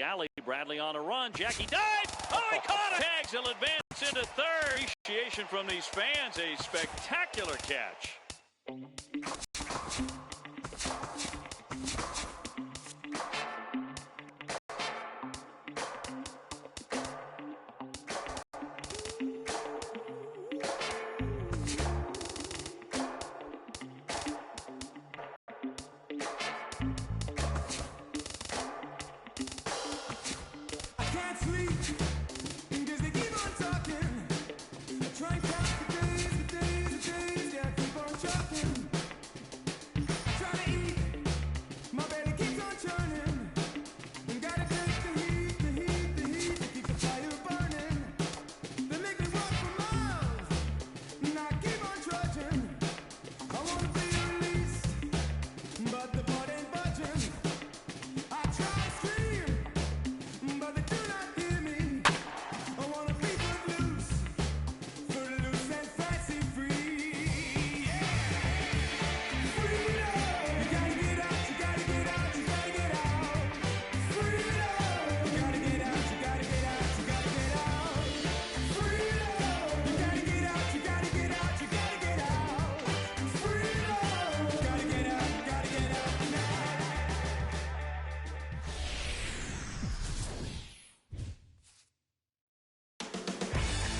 Galley, Bradley on a run. Jackie dives. Oh, he caught it. Tags. He'll advance into third. Appreciation from these fans. A spectacular catch.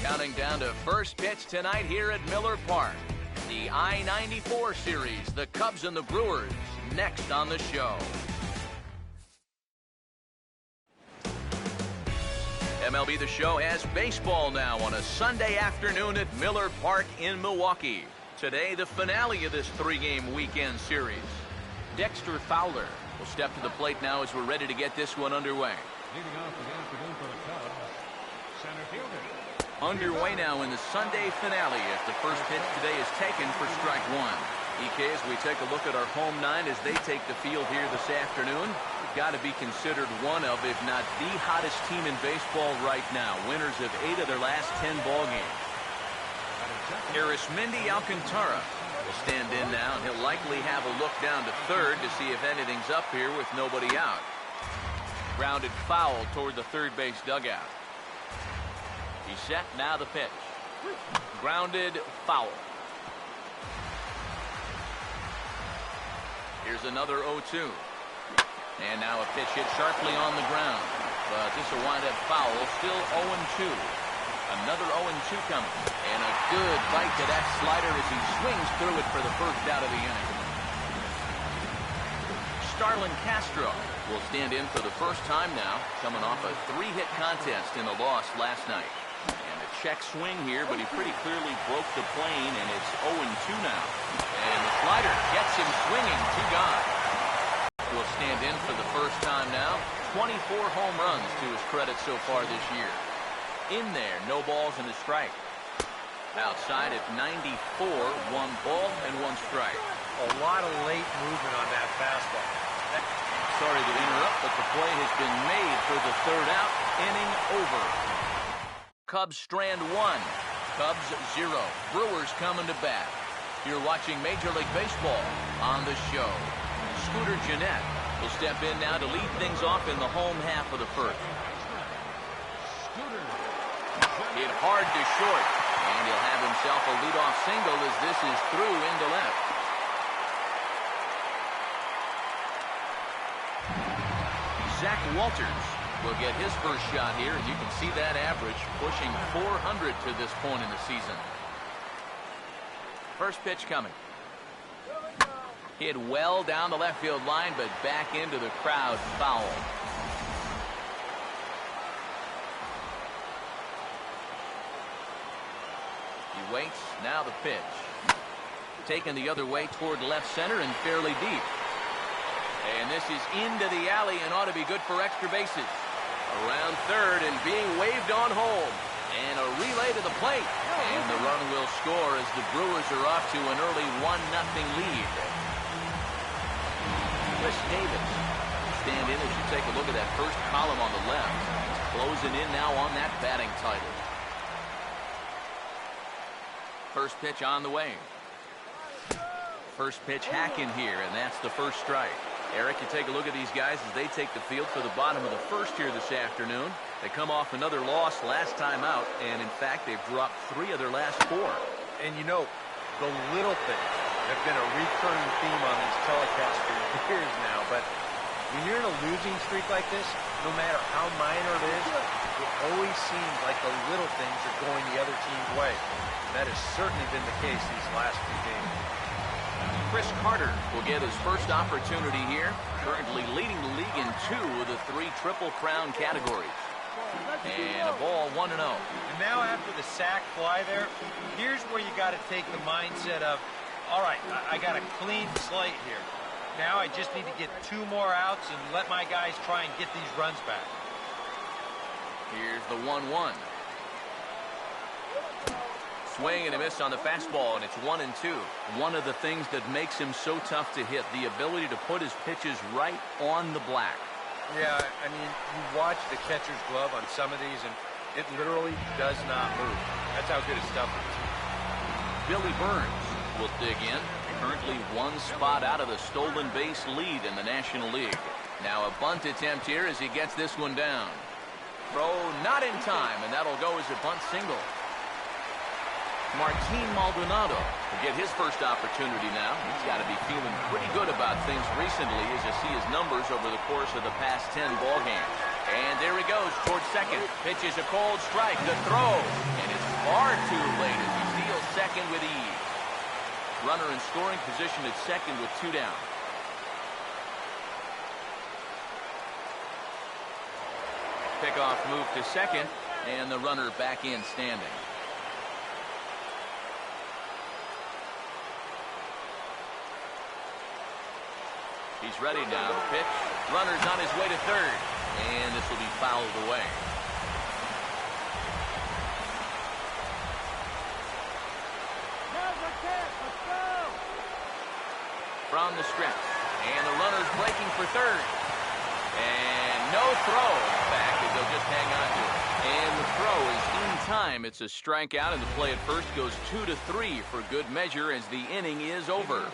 Counting down to first pitch tonight here at Miller Park. The I-94 series, the Cubs and the Brewers, next on the show. MLB The Show has baseball now on a Sunday afternoon at Miller Park in Milwaukee. Today, the finale of this three-game weekend series. Dexter Fowler will step to the plate now as we're ready to get this one underway. Leading off the afternoon for the Cubs, center fielder. Underway now in the Sunday finale as the first pitch today is taken for strike one. EK, as we take a look at our home nine as they take the field here this afternoon, got to be considered one of, if not the hottest team in baseball right now. Winners of 8 of their last 10 ball games. Arismendi Alcantara will stand in now, and he'll likely have a look down to third to see if anything's up here with nobody out. Grounded foul toward the third base dugout. He's set, now the pitch. Grounded foul. Here's another 0-2. And now a pitch hit sharply on the ground. But this will wind up foul. Still 0-2. Another 0-2 coming. And a good bite to that slider as he swings through it for the first out of the inning. Starlin Castro will stand in for the first time now, coming off a 3-hit contest in a loss last night. And a check swing here, but he pretty clearly broke the plane, and it's 0-2 now. And the slider gets him swinging, 2 gone. Will stand in for the first time now. 24 home runs to his credit so far this year. In there, no balls and a strike. Outside at 94, 1 ball and 1 strike. A lot of late movement on that fastball. Sorry to interrupt, but the play has been made for the third out. Inning over. Cubs strand 1. Cubs 0. Brewers coming to bat. You're watching Major League Baseball on the show. Scooter Gennett will step in now to lead things off in the home half of the first. Hit hard to short, and he'll have himself a leadoff single as this is through into left. Zach Walters will get his first shot here, and you can see that average pushing 400 to this point in the season. First pitch coming. Hit well down the left field line, but back into the crowd, foul. He waits, now the pitch. Taken the other way toward left center and fairly deep. And this is into the alley and ought to be good for extra bases. Around third and being waved on home. And a relay to the plate. And the run will score as the Brewers are off to an early 1-0 lead. Chris Davis stand in as you take a look at that first column on the left. He's closing in now on that batting title. First pitch on the way. First pitch hack in here, and that's the first strike. Eric, you take a look at these guys as they take the field for the bottom of the first here this afternoon. They come off another loss last time out, and in fact, they've dropped 3 of their last 4. And you know, the little things have been a recurring theme on these telecasts for years now, but when you're in a losing streak like this, no matter how minor it is, it always seems like the little things are going the other team's way. That has certainly been the case these last few games. Chris Carter will get his first opportunity here, currently leading the league in 2 of the 3 Triple Crown categories. And a ball 1-0. And now after the sac fly there, here's where you got to take the mindset of, all right, I got a clean slate here. Now I just need to get 2 more outs and let my guys try and get these runs back. Here's the 1-1. Swing and a miss on the fastball, and it's 1-2. One of the things that makes him so tough to hit, the ability to put his pitches right on the black. Yeah, I mean, you watch the catcher's glove on some of these, and it literally does not move. That's how good his stuff is. Billy Burns will dig in, currently 1 spot out of the stolen base lead in the National League. Now a bunt attempt here as he gets this one down. Throw not in time, and that'll go as a bunt single. Martin Maldonado will get his first opportunity now. He's got to be feeling pretty good about things recently as you see his numbers over the course of the past 10 ball games. And there he goes towards second. Pitches a cold strike. The throw. And it's far too late as he steals second with ease. Runner in scoring position at second with 2 down. Pickoff move to second, and the runner back in standing. He's ready now to pitch. Runner's on his way to third, and this will be fouled away. From the stretch, and the runner's breaking for third. And no throw back as they'll just hang on to it. And the throw is in time. It's a strikeout, and the play at first goes 2-3 for good measure as the inning is over.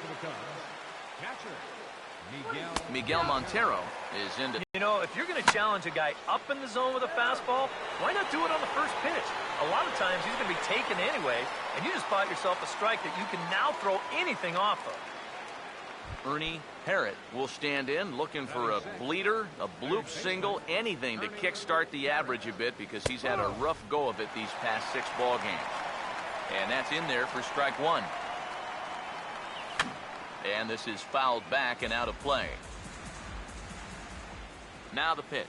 Miguel Montero is into. You know, if you're going to challenge a guy up in the zone with a fastball, why not do it on the first pitch? A lot of times he's going to be taken anyway, and you just bought yourself a strike that you can now throw anything off of. Ernie Parrott will stand in looking for a bleeder, a bloop single, anything to kickstart the average a bit because he's had a rough go of it these past 6 ball games. And that's in there for strike 1. And this is fouled back and out of play. Now the pitch.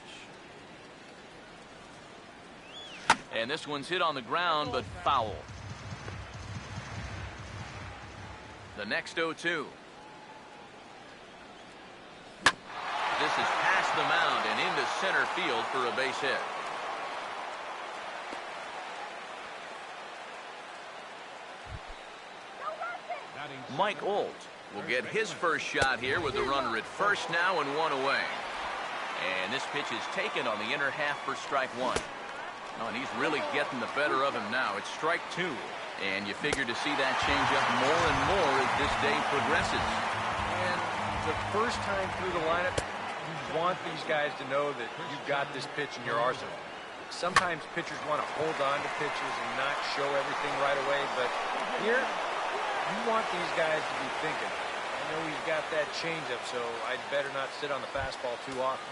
And this one's hit on the ground, but foul. The next 0-2. This is past the mound and into center field for a base hit. Mike Olt will get his first shot here with the runner at first now and 1 away. And this pitch is taken on the inner half for strike 1. Oh, and he's really getting the better of him now. It's strike 2. And you figure to see that change up more and more as this day progresses. And the first time through the lineup, you want these guys to know that you've got this pitch in your arsenal. Sometimes pitchers want to hold on to pitches and not show everything right away, but here, you want these guys to be thinking, I know he's got that changeup, so I'd better not sit on the fastball too often.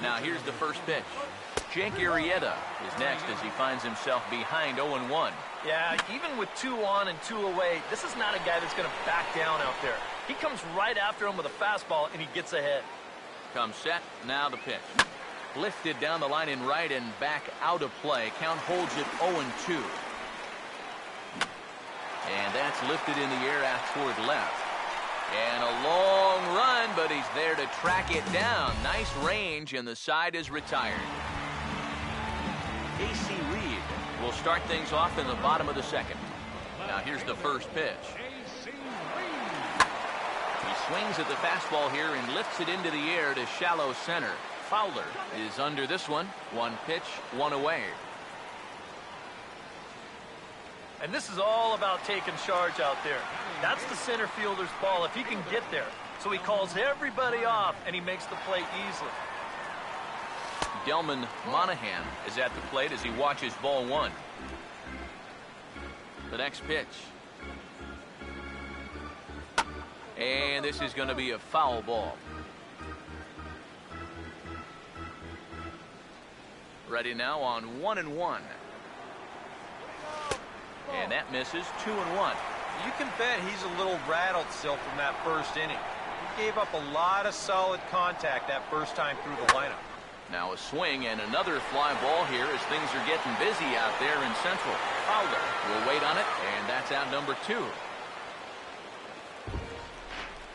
Now here's the first pitch. Jake Arrieta is next as he finds himself behind 0-1. Yeah, even with 2 on and 2 away, this is not a guy that's going to back down out there. He comes right after him with a fastball, and he gets ahead. Comes set, now the pitch. Lifted down the line in right and back out of play. Count holds it 0-2. And that's lifted in the air out toward left. And a long run, but he's there to track it down. Nice range, and the side is retired. A.C. Reed will start things off in the bottom of the second. Now here's the first pitch. He swings at the fastball here and lifts it into the air to shallow center. Fowler is under this one. 1 pitch, 1 away. And this is all about taking charge out there. That's the center fielder's ball if he can get there. So he calls everybody off, and he makes the play easily. Delman Monahan is at the plate as he watches ball one. The next pitch. And this is going to be a foul ball. Ready now on 1-1. And that misses 2-1. You can bet he's a little rattled still from that first inning. He gave up a lot of solid contact that first time through the lineup. Now a swing and another fly ball here as things are getting busy out there in Central. Fowler will wait on it, and that's out number 2.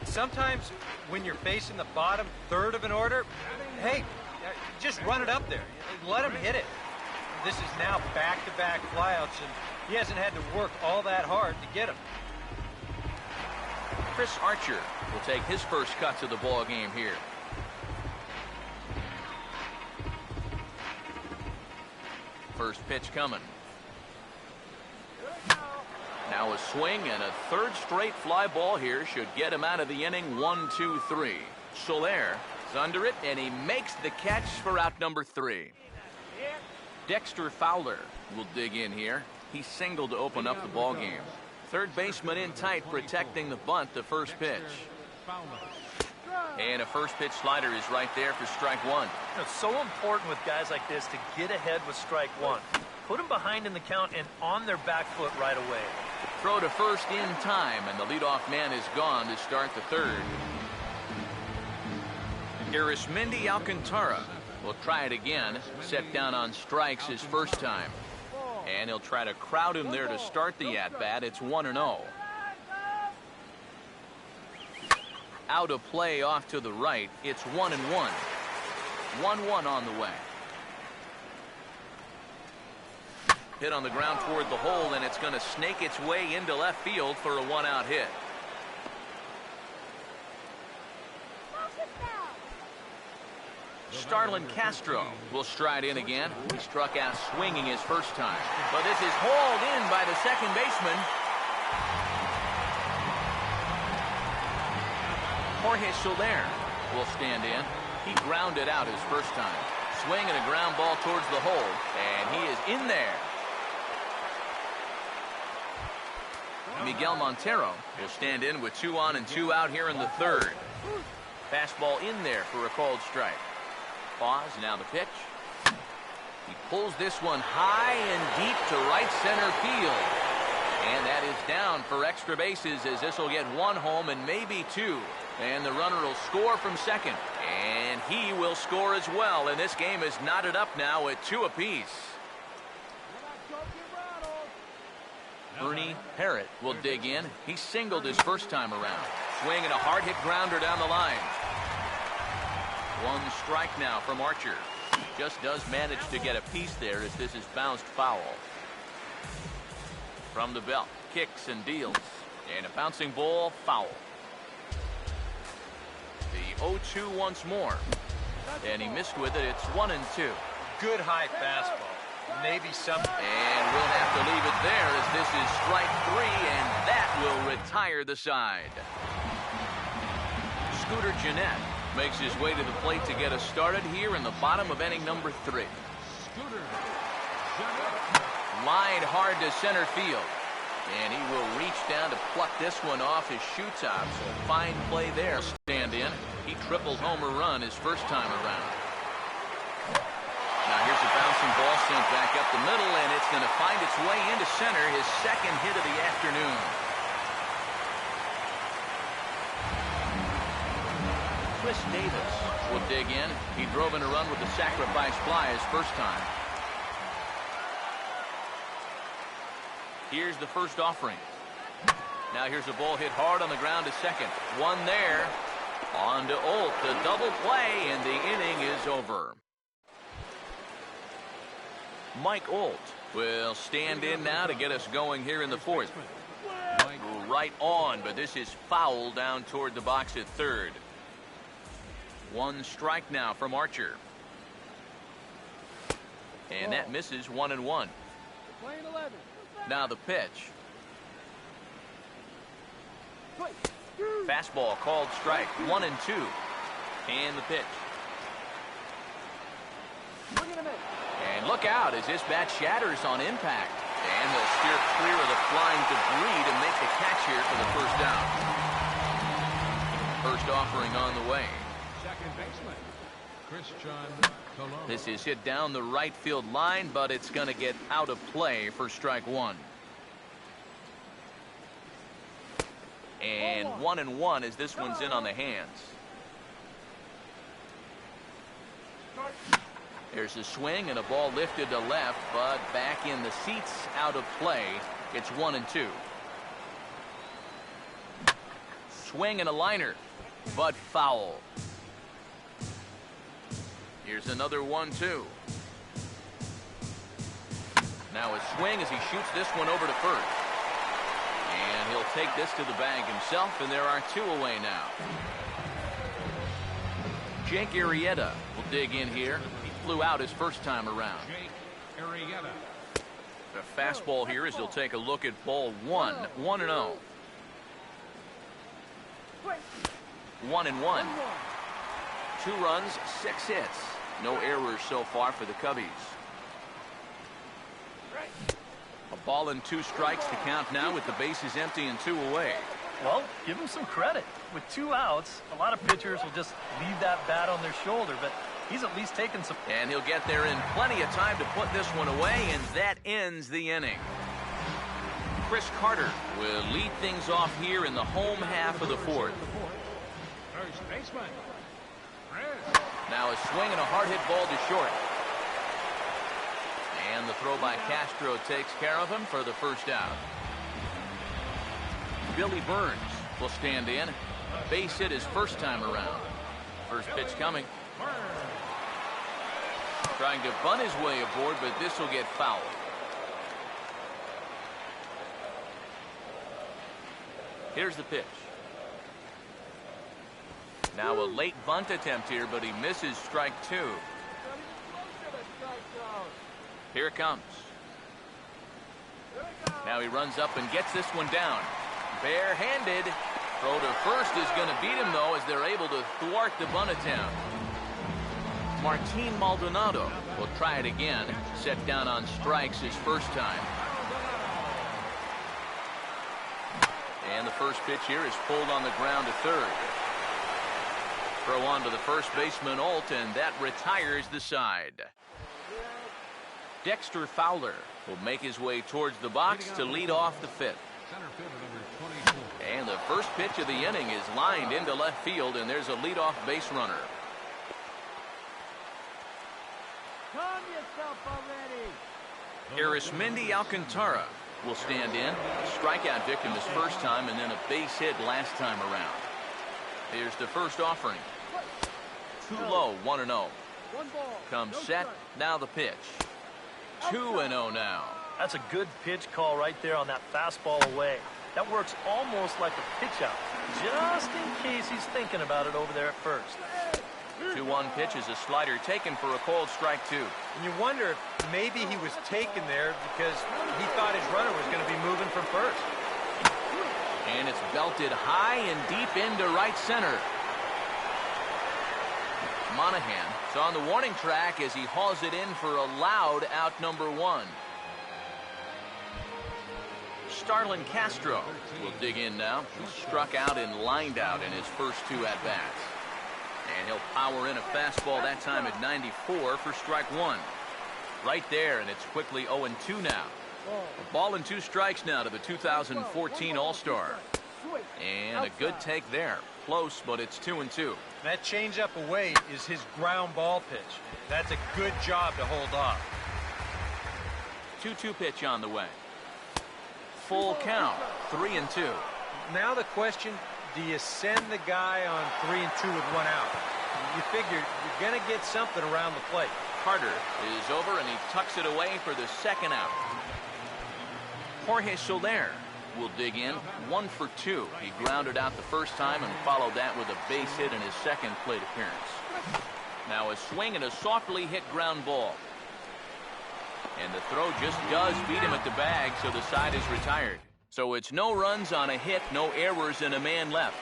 Sometimes when you're facing the bottom third of an order, hey, just run it up there. Let him hit it. This is now back-to-back flyouts, and he hasn't had to work all that hard to get them. Chris Archer will take his first cut to the ball game here. First pitch coming. Now a swing and a third straight fly ball here should get him out of the inning. 1-2-3. Soler is under it, and he makes the catch for out number 3. Dexter Fowler will dig in here. He singled to open up the ball game. Third baseman in tight, protecting the bunt. The first pitch. And a first pitch slider is right there for strike 1. It's so important with guys like this to get ahead with strike 1. Put them behind in the count and on their back foot right away. Throw to first in time, and the leadoff man is gone to start the third. Arismendi Alcantara will try it again. Set down on strikes his first time. And he'll try to crowd him there to start the at-bat. It's 1-0. Out of play off to the right. It's 1-1. 1-1 on the way. Hit on the ground toward the hole, and it's going to snake its way into left field for a one-out hit. Starlin Castro will stride in again. He struck out swinging his first time. But this is hauled in by the second baseman. Jorge Soler will stand in. He grounded out his first time. Swing and a ground ball towards the hole, and he is in there. Miguel Montero will stand in with 2 on and 2 out here in the third. Fastball in there for a called strike. Pause, now the pitch. He pulls this one high and deep to right center field. And that is down for extra bases, as this will get 1 home and maybe 2. And the runner will score from second. And he will score as well. And this game is knotted up now at 2 apiece. Ernie Parrott will dig in. He singled his first time around. Swing and a hard hit grounder down the line. 1 strike now from Archer. Just does manage to get a piece there as this is bounced foul. From the belt, kicks and deals. And a bouncing ball, foul. The 0-2 once more. And he missed with it. It's 1-2. Good high fastball. Maybe some. And we'll have to leave it there as this is strike 3, and that will retire the side. Scooter Gennett makes his way to the plate to get us started here in the bottom of inning number 3. Lined hard to center field. And he will reach down to pluck this one off his shoe top. So fine play there. Stand in. He tripled home run his first time around. Now here's a bouncing ball sent back up the middle, and it's going to find its way into center, his second hit of the afternoon. Chris Davis will dig in. He drove in a run with the sacrifice fly his first time. Here's the first offering. Now here's a ball hit hard on the ground to second. One there. On to Olt. The double play, and the inning is over. Mike Olt will stand in now to get us going here in the fourth. Right on, but this is foul down toward the box at third. 1 strike now from Archer. And that misses 1-1. Now the pitch. Fastball called strike, 1-2. And the pitch. And look out as this bat shatters on impact. And he'll steer clear of the flying debris to make the catch here for the first down. First offering on the way. Second baseman, Christian Colon. This is hit down the right field line, but it's going to get out of play for strike one. And 1-1 as this one's in on the hands. There's a swing and a ball lifted to left, but back in the seats, out of play. It's 1-2. Swing and a liner, but foul. Here's another 1-2. Now a swing as he shoots this one over to first. And he'll take this to the bag himself, and there are two away now. Jake Arrieta will dig in here. He flew out his first time around. Jake Arrieta. The fastball here as he'll take a look at ball one. 1-0. 1-1. 2 runs, 6 hits. No errors so far for the Cubbies. A ball and 2 strikes to count now with the bases empty and 2 away. Well, give him some credit. With 2 outs, a lot of pitchers will just leave that bat on their shoulder, but he's at least taken some. And he'll get there in plenty of time to put this one away, and that ends the inning. Chris Carter will lead things off here in the home half of the 4th. First baseman, Chris. Now a swing and a hard hit ball to short. And the throw by Castro takes care of him for the first out. Billy Burns will stand in. Base hit his first time around. First pitch coming. Trying to bunt his way aboard, but this will get fouled. Here's the pitch. Now a late bunt attempt here, but he misses strike 2. Here it comes. Now he runs up and gets this one down. Barehanded. Throw to first is going to beat him, though, as they're able to thwart the bunt attempt. Martin Maldonado will try it again. Set down on strikes his first time. And the first pitch here is pulled on the ground to third. Throw on to the first baseman, Alt, and that retires the side. Dexter Fowler will make his way towards the box to lead off the 5th. Center fielder number 24. And the first pitch of the inning is lined into left field, and there's a leadoff base runner. Calm yourself already. Arismendi Alcantara will stand in. A strikeout victim his first time, and then a base hit last time around. Here's the first offering. Too low, 1-0. Comes set, now the pitch. 2-0 now. That's a good pitch call right there on that fastball away. That works almost like a pitch out, just in case he's thinking about it over there at first. 2-1 pitch is a slider taken for a called strike 2. And you wonder if maybe he was taken there because he thought his runner was going to be moving from first. And it's belted high and deep into right center. Monahan is on the warning track as he hauls it in for a loud out number 1. Starlin Castro will dig in now. He struck out and lined out in his first 2 at-bats. And he'll power in a fastball that time at 94 for strike 1. Right there, and it's quickly 0-2 now. A ball and 2 strikes now to the 2014 All-Star. And a good take there. Close, but it's 2-2. That changeup away is his ground ball pitch. That's a good job to hold off. 2-2 pitch on the way. Full count, 3-2. Now the question, do you send the guy on 3-2 with 1 out? You figure you're going to get something around the plate. Carter is over, and he tucks it away for the second out. Jorge Soler will dig in, 1 for 2. He grounded out the first time and followed that with a base hit in his second plate appearance. Now a swing and a softly hit ground ball. And the throw just does beat him at the bag, so the side is retired. So it's no runs on a hit, no errors, and a man left.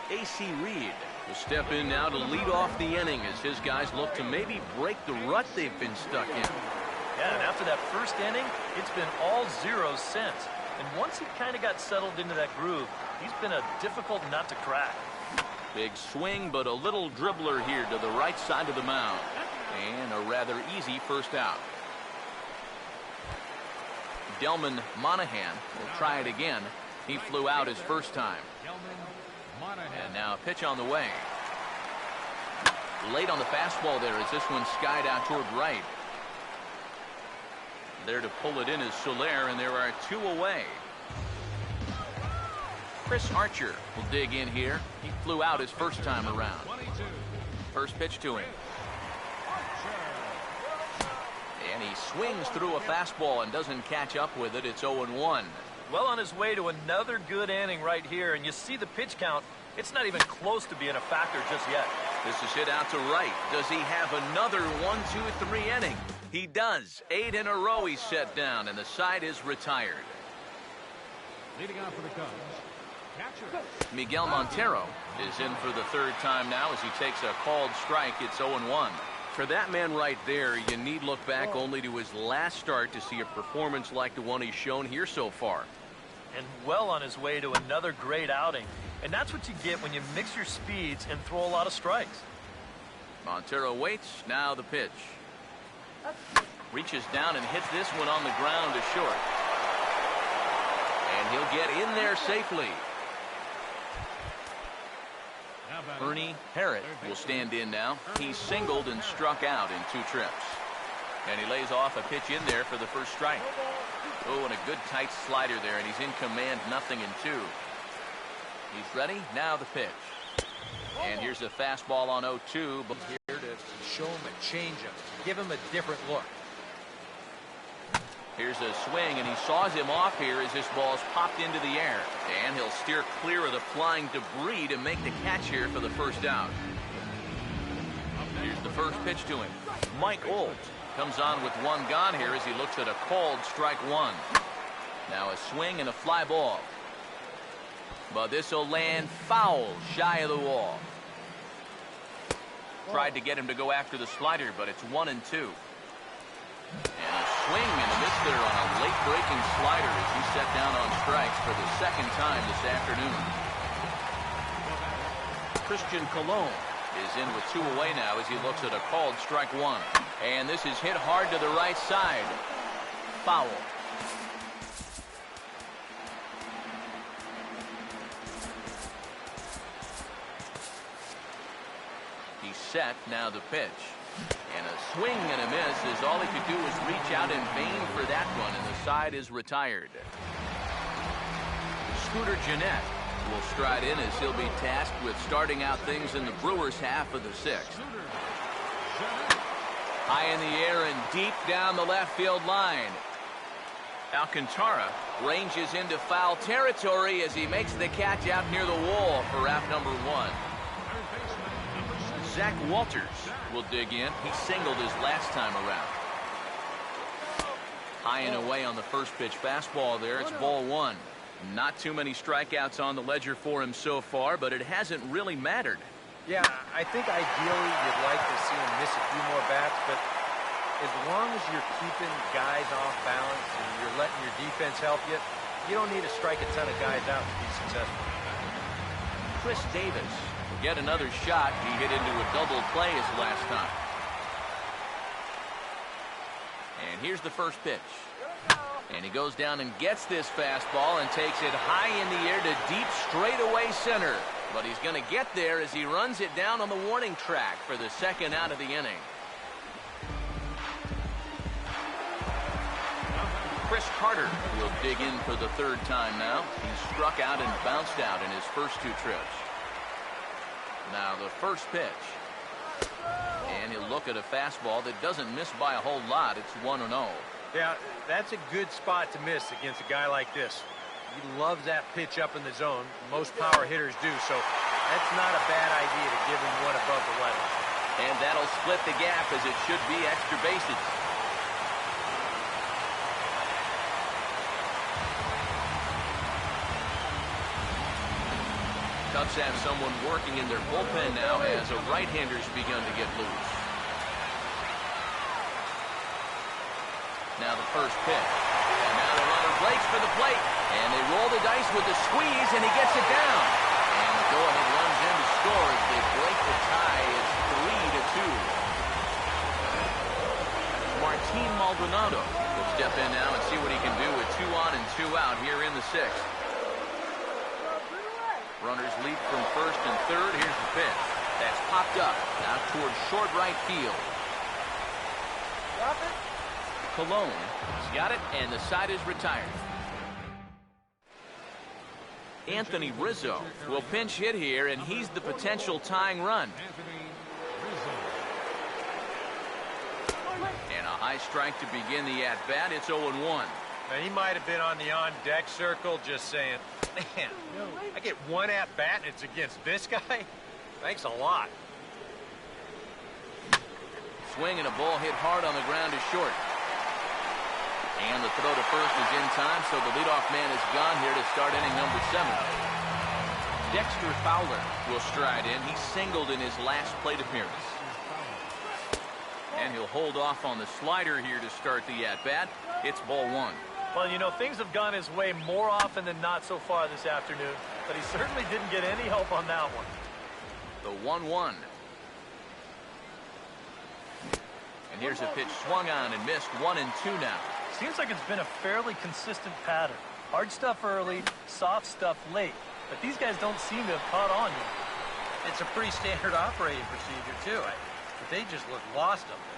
A.C. Reed will step in now to lead off the inning as his guys look to maybe break the rut they've been stuck in. Yeah, and after that first inning, it's been all zeros since. And once he kind of got settled into that groove, he's been a difficult nut to crack. Big swing, but a little dribbler here to the right side of the mound. And a rather easy first out. Delman Monahan will try it again. He flew out his first time. And now a pitch on the way. Late on the fastball there as this one skied out toward right. There to pull it in is Soler, and there are 2 away. Chris Archer will dig in here. He flew out his first time around. First pitch to him. And he swings through a fastball and doesn't catch up with it. It's 0-1. Well on his way to another good inning right here, and you see the pitch count. It's not even close to being a factor just yet. This is hit out to right. Does he have another 1, 2, 3 inning? He does. 8 in a row he's set down, and the side is retired. Leading off for the Cubs, catcher. Miguel Montero is in for the 3rd time now as he takes a called strike. It's 0-1. For that man right there, you need look back only to his last start to see a performance like the one he's shown here so far. And well on his way to another great outing. And that's what you get when you mix your speeds and throw a lot of strikes. Montero waits. Now the pitch. Reaches down and hits this one on the ground to short. And he'll get in there safely. Ernie Parrott will stand in now. He's singled and struck out in 2 trips. And he lays off a pitch in there for the first strike. Oh, and a good tight slider there, and he's in command, 0-2. He's ready. Now the pitch. And here's a fastball on 0-2. But Here to show him a changeup, give him a different look. here's a swing, and he saws him off here as this ball's popped into the air. And he'll steer clear of the flying debris to make the catch here for the first out. Here's the first pitch to him. Mike Olt comes on with 1 gone here as he looks at a called strike 1. Now a swing and a fly ball. But this will land foul shy of the wall. Tried to get him to go after the slider, but it's 1-2. And a swing and a miss there on a late-breaking slider as he set down on strikes for the 2nd time this afternoon. Christian Colon is in with 2 away now as he looks at a called strike 1. And this is hit hard to the right side. Foul. He's set. Now the pitch. And a swing and a miss as all he could do was reach out in vain for that one, and the side is retired. Scooter Gennett will stride in as he'll be tasked with starting out things in the Brewers' half of the 6th. High in the air and deep down the left field line. Alcantara ranges into foul territory as he makes the catch out near the wall for out number 1. Zach Walters will dig in. He singled his last time around. High and away on the first pitch fastball there. It's ball 1. Not too many strikeouts on the ledger for him so far, but it hasn't really mattered. Yeah, I think ideally you'd like to see him miss a few more bats, but as long as you're keeping guys off balance and you're letting your defense help you, you don't need to strike a ton of guys out to be successful. Chris Davis will get another shot. He hit into a double play his last time. And here's the first pitch. And he goes down and gets this fastball and takes it high in the air to deep straightaway center. But he's going to get there as he runs it down on the warning track for the 2nd out of the inning. Chris Carter will dig in for the 3rd time now. He's struck out and bounced out in his first 2 trips. Now the first pitch. And he'll look at a fastball that doesn't miss by a whole lot. It's 1-0. Yeah, that's a good spot to miss against a guy like this. He loves that pitch up in the zone. Most power hitters do, so that's not a bad idea to give him one above the letter. And that'll split the gap as it should be extra bases. Cubs have someone working in their bullpen now as a right-hander's begun to get loose. Now the first pitch. And now the runner breaks for the plate. And they roll the dice with the squeeze, and he gets it down. And the go-ahead runs in to score as they break the tie. It's 3-2. Martin Maldonado will step in now and see what he can do with 2 on and 2 out here in the 6th. Runners leap from first and third. Here's the pitch. That's popped up out towards short right field. Colon has got it, and the side is retired. Anthony Rizzo will pinch hit here, and he's the potential tying run. And a high strike to begin the at-bat. It's 0-1. Now, he might have been on the on-deck circle just saying, man, I get 1 at-bat and it's against this guy? Thanks a lot. Swing and a ball hit hard on the ground is short. And the throw to first is in time, so the leadoff man is gone here to start inning number 7. Dexter Fowler will stride in. He singled in his last plate appearance. And he'll hold off on the slider here to start the at-bat. It's ball 1. Well, you know, things have gone his way more often than not so far this afternoon, but he certainly didn't get any help on that one. The 1-1. And here's a pitch swung on and missed. 1-2 now. Seems like it's been a fairly consistent pattern. Hard stuff early, soft stuff late. But these guys don't seem to have caught on yet. It's a pretty standard operating procedure, too. But they just look lost up there.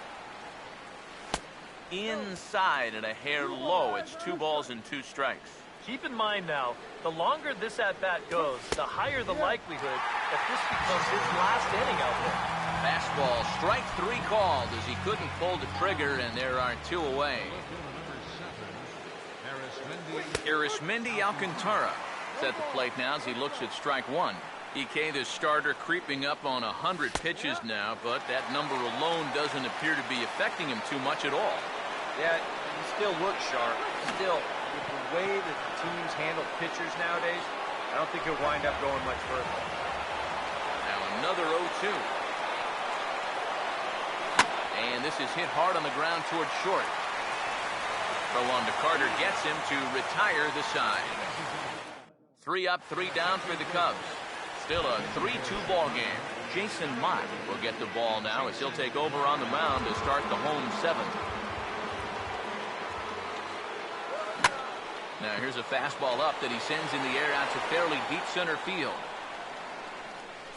Inside and a hair low. It's 2 balls and 2 strikes. Keep in mind now, the longer this at-bat goes, the higher the likelihood that this becomes his last inning out there. Fastball, strike 3 called as he couldn't pull the trigger, and there are 2 away. Arismendi Alcantara is at the plate now as he looks at strike 1. EK, the starter, creeping up on 100 pitches now, but that number alone doesn't appear to be affecting him too much at all. Yeah, he still looks sharp. Still, with the way that the teams handle pitchers nowadays, I don't think he'll wind up going much further. Now another 0-2. And this is hit hard on the ground towards short. Throw on to Carter gets him to retire the side. 3 up, 3 down for the Cubs. Still a 3-2 ball game. Jason Mott will get the ball now as he'll take over on the mound to start the home 7th. Now here's a fastball up that he sends in the air out to fairly deep center field.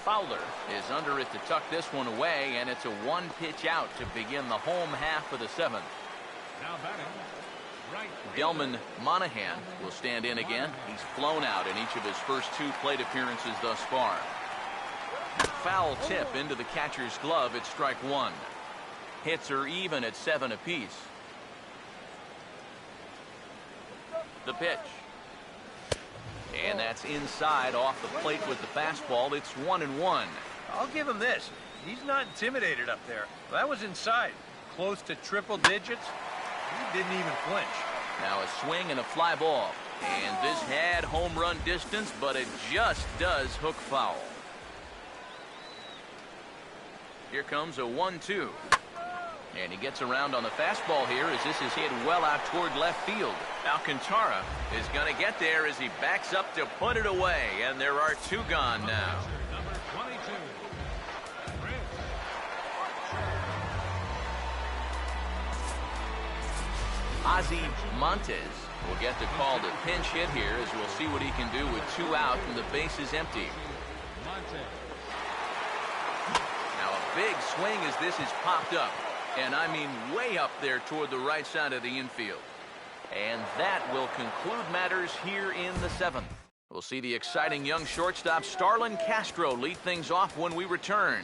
Fowler is under it to tuck this one away, and it's a 1-pitch out to begin the home half of the 7th. Now batting, right. Delman Monahan will stand in again. He's flown out in each of his first 2 plate appearances thus far. Foul tip into the catcher's glove at strike 1. Hits are even at 7 apiece. The pitch. And that's inside off the plate with the fastball. It's 1-1. I'll give him this. He's not intimidated up there. That was inside. Close to triple digits. He didn't even flinch. Now a swing and a fly ball. And this had home run distance, but it just does hook foul. Here comes a 1-2. And he gets around on the fastball here as this is hit well out toward left field. Alcantara is going to get there as he backs up to put it away. And there are 2 gone now. Number 22. Ozzie Montes will get the call to pinch hit here as we'll see what he can do with 2 out and the base is empty. Now a big swing as this is popped up. And I mean way up there toward the right side of the infield. And that will conclude matters here in the 7th. We'll see the exciting young shortstop Starlin Castro lead things off when we return.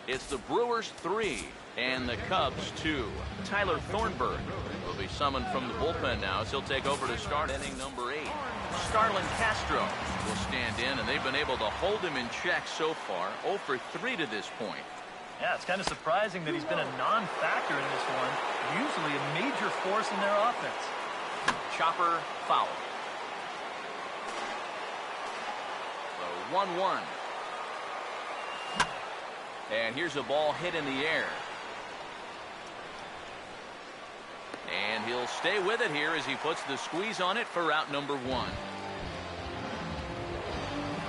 It's the Brewers 3 and the Cubs 2. Tyler Thornburg will be summoned from the bullpen now as he'll take over to start inning number 8. Starlin Castro will stand in, and they've been able to hold him in check so far. 0 for 3 to this point. Yeah, it's kind of surprising that he's been a non-factor in this one. Usually a major force in their offense. Chopper foul. The 1-1. And here's a ball hit in the air. And he'll stay with it here as he puts the squeeze on it for out number 1.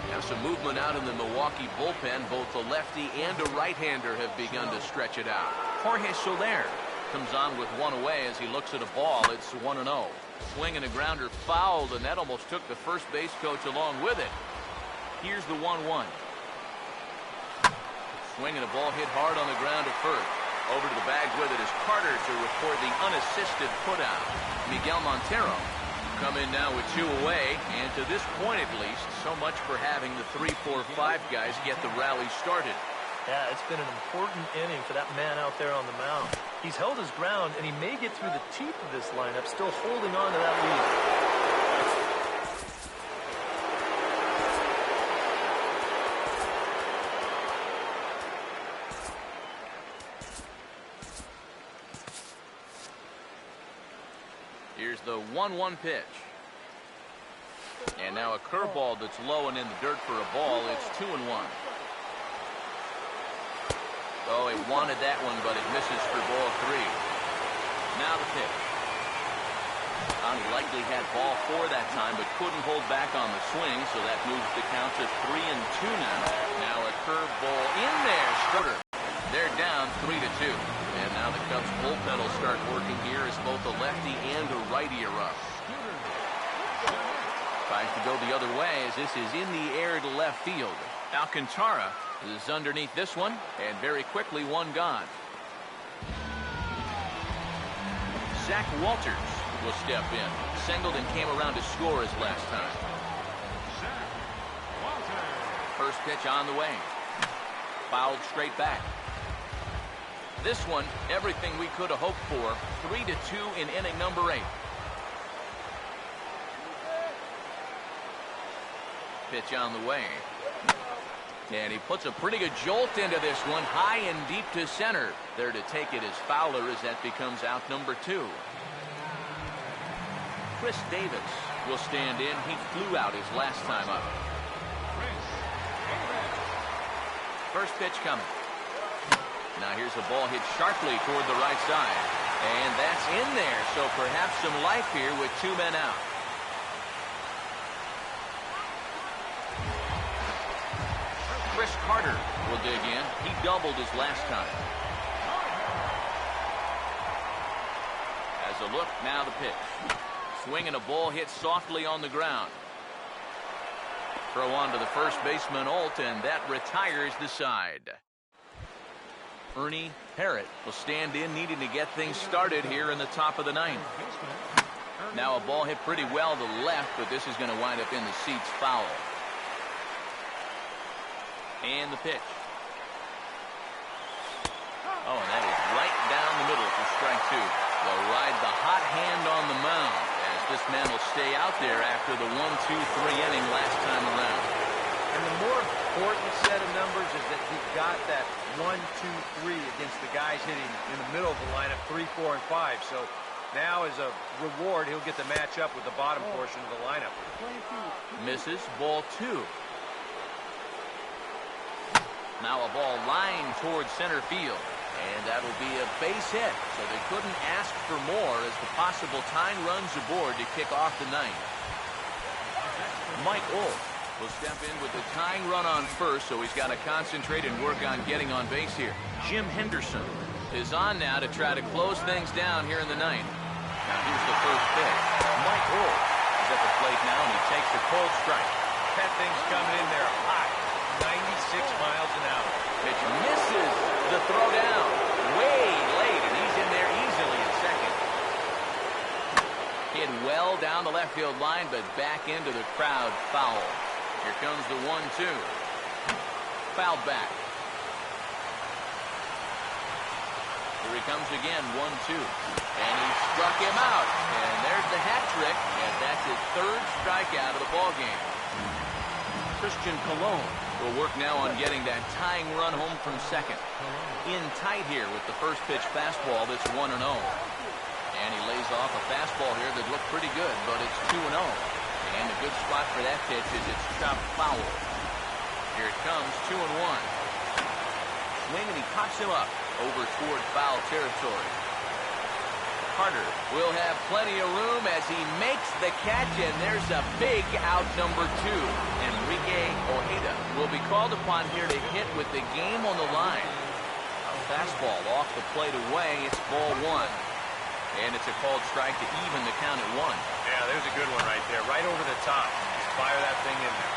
Now some movement out in the Milwaukee bullpen. Both the lefty and a right-hander have begun to stretch it out. Jorge Soler comes on with one away as he looks at a ball. It's 1-0. Swing and a grounder fouled, and that almost took the first base coach along with it. Here's the 1-1. Swing and a ball hit hard on the ground at first. Over to the bag with it is Carter to record the unassisted putout. Miguel Montero come in now with 2 away, and to this point at least, so much for having the 3, 4, 5 guys get the rally started. Yeah, it's been an important inning for that man out there on the mound. He's held his ground, and he may get through the teeth of this lineup, still holding on to that lead. Here's the 1-1 pitch. And now a curveball that's low and in the dirt for a ball. It's 2-1. Oh, he wanted that one, but it misses for ball 3. Now the pitch. Unlikely had ball 4 that time, but couldn't hold back on the swing, so that moves the count to 3-2 now. Now a curveball in there. Strutter. They're down 3-2. And now the Cubs bullpen will start working here as both a lefty and a righty are up. Tries to go the other way as this is in the air to left field. Alcantara is underneath this one, and very quickly one gone. Zach Walters will step in. Singleton came around to score his last time. First pitch on the way. Fouled straight back. This one, everything we could have hoped for. 3-2 in inning number 8. Pitch on the way. And he puts a pretty good jolt into this one, high and deep to center. There to take it is Fowler as that becomes out number 2. Chris Davis will stand in. He flew out his last time up. First pitch coming. Now here's a ball hit sharply toward the right side. And that's in there, so perhaps some life here with 2 men out. Chris Carter will dig in. He doubled his last time. As a look, now the pitch. Swing and a ball hit softly on the ground. Throw on to the first baseman, Alt, and that retires the side. Ernie Parrott will stand in, needing to get things started here in the top of the 9th. Now a ball hit pretty well to the left, but this is going to wind up in the seats foul. And the pitch. Oh, and that is right down the middle for strike 2. They'll ride the hot hand on the mound as this man will stay out there after the 1-2-3 inning last time around. And the more important set of numbers is that he got that 1-2-3 against the guys hitting in the middle of the lineup, 3, 4, and 5. So now as a reward, he'll get to match up with the bottom portion of the lineup. Misses, ball 2. Now a ball lined towards center field. And that'll be a base hit. So they couldn't ask for more as the possible tying runs aboard to kick off the 9th. Mike Olt will step in with the tying run on first, so he's got to concentrate and work on getting on base here. Jim Henderson is on now to try to close things down here in the 9th. Now here's the first pitch. Mike Olt is at the plate now, and he takes a cold strike. That thing's coming in there hot. 96 miles an hour. Pitch misses the throw down. Way late, and he's in there easily at second. Hit well down the left field line, but back into the crowd foul. Here comes the 1-2. Fouled back. Here he comes again, 1-2. And he struck him out. And there's the hat trick, and that's his 3rd strikeout of the ballgame. Christian Colon will work now on getting that tying run home from second. In tight here with the first pitch fastball that's 1-0. And he lays off a fastball here that looked pretty good, but it's 2-0. And a good spot for that pitch is it's chopped foul. Here it comes, 2-1. Swing, and he pops him up over toward foul territory. Carter will have plenty of room as he makes the catch, and there's a big out number 2. Enrique Ojeda will be called upon here to hit with the game on the line. A fastball off the plate away. It's ball 1. And it's a called strike to even the count at 1. Yeah, there's a good one right there. Right over the top. Just fire that thing in there.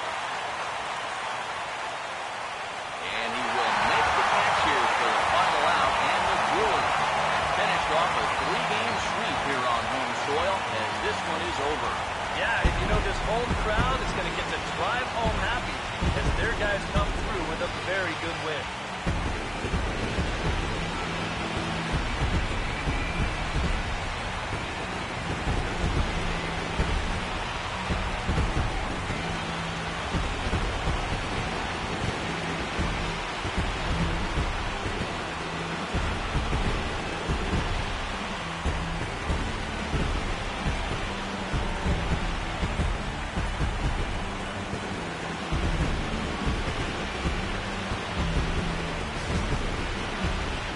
And he will make the catch here for the final out. And the Brewers finished off a 3-game sweep here on home soil, and this one is over. Yeah, you know, this home crowd is going to get to drive home happy as their guys come through with a very good win.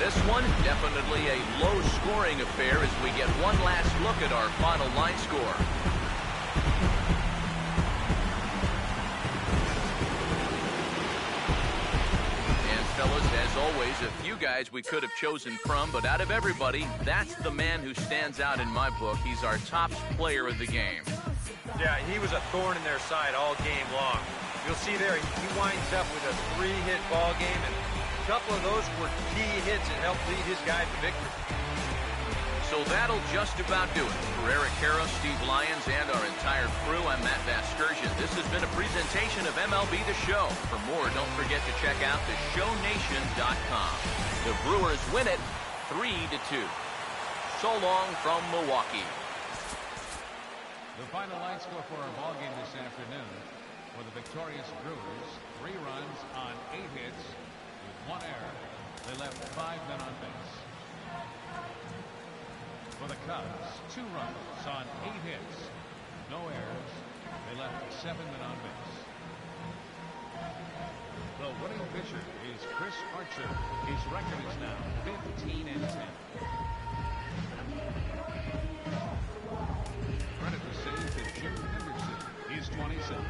This one, definitely a low-scoring affair as we get one last look at our final line score. And fellas, as always, a few guys we could have chosen from, but out of everybody, that's the man who stands out in my book. He's our top player of the game. Yeah, he was a thorn in their side all game long. You'll see there, he winds up with a 3-hit ball game, and a couple of those were key hits that helped lead his guys to victory. So that'll just about do it. For Eric Harrow, Steve Lyons, and our entire crew, I'm Matt Vasgersian. This has been a presentation of MLB The Show. For more, don't forget to check out theshownation.com. The Brewers win it 3-2. So long from Milwaukee. The final line score for our ballgame this afternoon for the victorious Brewers: 3 runs on 8 hits with 1 error. They left 5 men on base. For the Cubs, 2 runs on 8 hits, no errors. They left 7 men on base. The winning pitcher is Chris Archer. His record is now 15-10. Credit the save to Jim Henderson. He's 27.